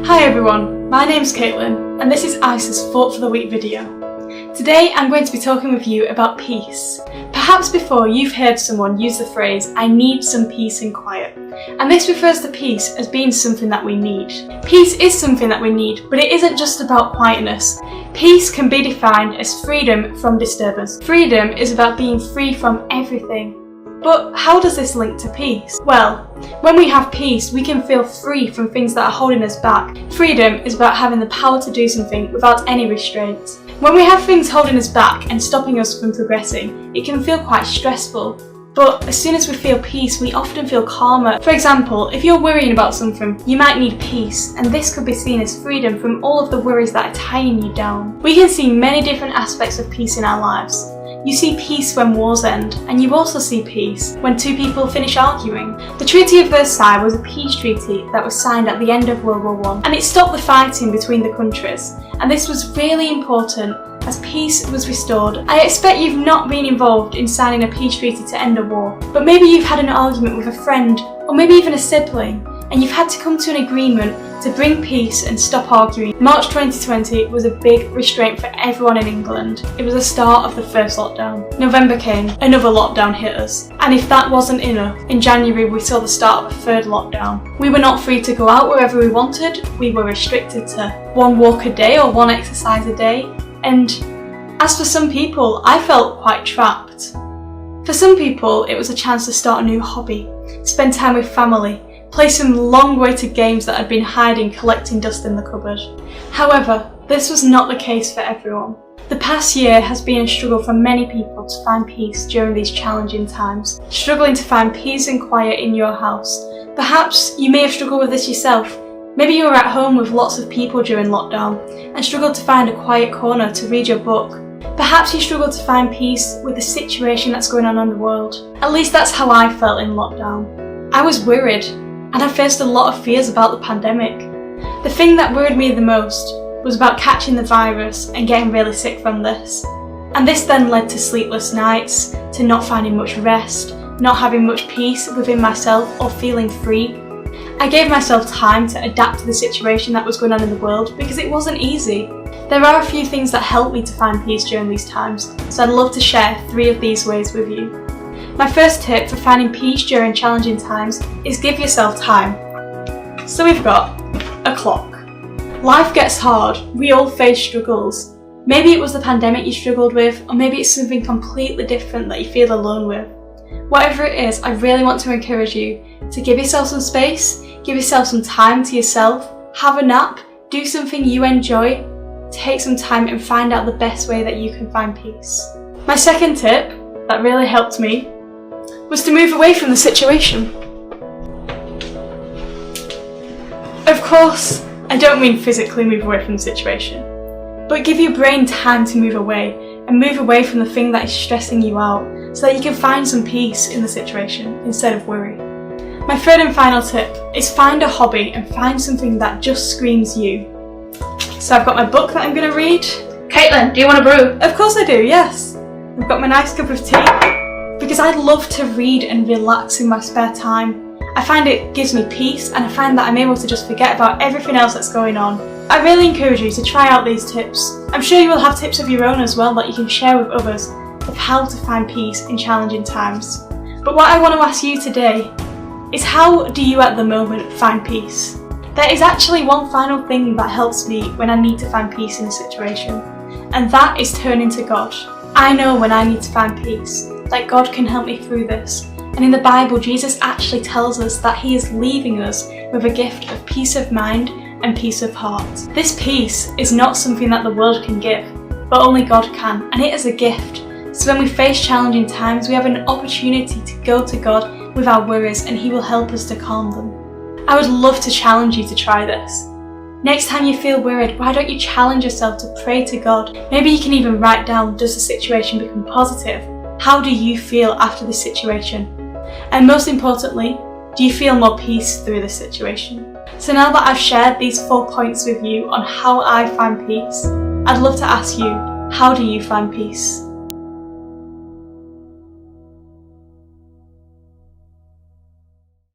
Hi everyone, my name's Caitlin and this is ICE's Thought for the Week video. Today I'm going to be talking with you about peace. Perhaps before you've heard someone use the phrase, "I need some peace and quiet," and this refers to peace as being something that we need. Peace is something that we need, but it isn't just about quietness. Peace can be defined as freedom from disturbance. Freedom is about being free from everything. But how does this link to peace? Well, when we have peace, we can feel free from things that are holding us back. Freedom is about having the power to do something without any restraints. When we have things holding us back and stopping us from progressing, it can feel quite stressful. But as soon as we feel peace, we often feel calmer. For example, if you're worrying about something, you might need peace, and this could be seen as freedom from all of the worries that are tying you down. We can see many different aspects of peace in our lives. You see peace when wars end, and you also see peace when two people finish arguing. The Treaty of Versailles was a peace treaty that was signed at the end of World War I, and it stopped the fighting between the countries, and this was really important as peace was restored. I expect you've not been involved in signing a peace treaty to end a war, but maybe you've had an argument with a friend, or maybe even a sibling, and you've had to come to an agreement to bring peace and stop arguing. March 2020 was a big restraint for everyone in England. It was the start of the first lockdown. November came, another lockdown hit us. And if that wasn't enough, in January we saw the start of a third lockdown. We were not free to go out wherever we wanted. We were restricted to one walk a day or one exercise a day. And as for some people, I felt quite trapped. For some people, it was a chance to start a new hobby, spend time with family, play some long-awaited games that had been hiding, collecting dust in the cupboard. However, this was not the case for everyone. The past year has been a struggle for many people to find peace during these challenging times, struggling to find peace and quiet in your house. Perhaps you may have struggled with this yourself. Maybe you were at home with lots of people during lockdown and struggled to find a quiet corner to read your book. Perhaps you struggled to find peace with the situation that's going on in the world. At least that's how I felt in lockdown. I was worried, and I faced a lot of fears about the pandemic. The thing that worried me the most was about catching the virus and getting really sick from this. And this then led to sleepless nights, to not finding much rest, not having much peace within myself or feeling free. I gave myself time to adapt to the situation that was going on in the world because it wasn't easy. There are a few things that helped me to find peace during these times, so I'd love to share 3 of these ways with you. My first tip for finding peace during challenging times is give yourself time. So we've got a clock. Life gets hard, we all face struggles. Maybe it was the pandemic you struggled with, or maybe it's something completely different that you feel alone with. Whatever it is, I really want to encourage you to give yourself some space, give yourself some time to yourself, have a nap, do something you enjoy, take some time and find out the best way that you can find peace. My second tip that really helped me was to move away from the situation. Of course, I don't mean physically move away from the situation, but give your brain time to move away and move away from the thing that is stressing you out so that you can find some peace in the situation instead of worry. My third and final tip is find a hobby and find something that just screams you. So I've got my book that I'm going to read. Caitlin, do you want a brew? Of course I do, yes. I've got my nice cup of tea because I love to read and relax in my spare time. I find it gives me peace and I find that I'm able to just forget about everything else that's going on. I really encourage you to try out these tips. I'm sure you will have tips of your own as well that you can share with others of how to find peace in challenging times. But what I want to ask you today is, how do you at the moment find peace? There is actually one final thing that helps me when I need to find peace in a situation, and that is turning to God. I know when I need to find peace, that God can help me through this. And in the Bible, Jesus actually tells us that He is leaving us with a gift of peace of mind and peace of heart. This peace is not something that the world can give, but only God can, and it is a gift. So when we face challenging times, we have an opportunity to go to God with our worries and He will help us to calm them. I would love to challenge you to try this. Next time you feel worried, why don't you challenge yourself to pray to God? Maybe you can even write down, does the situation become positive? How do you feel after this situation? And most importantly, do you feel more peace through this situation? So now that I've shared these 4 points with you on how I find peace, I'd love to ask you, how do you find peace?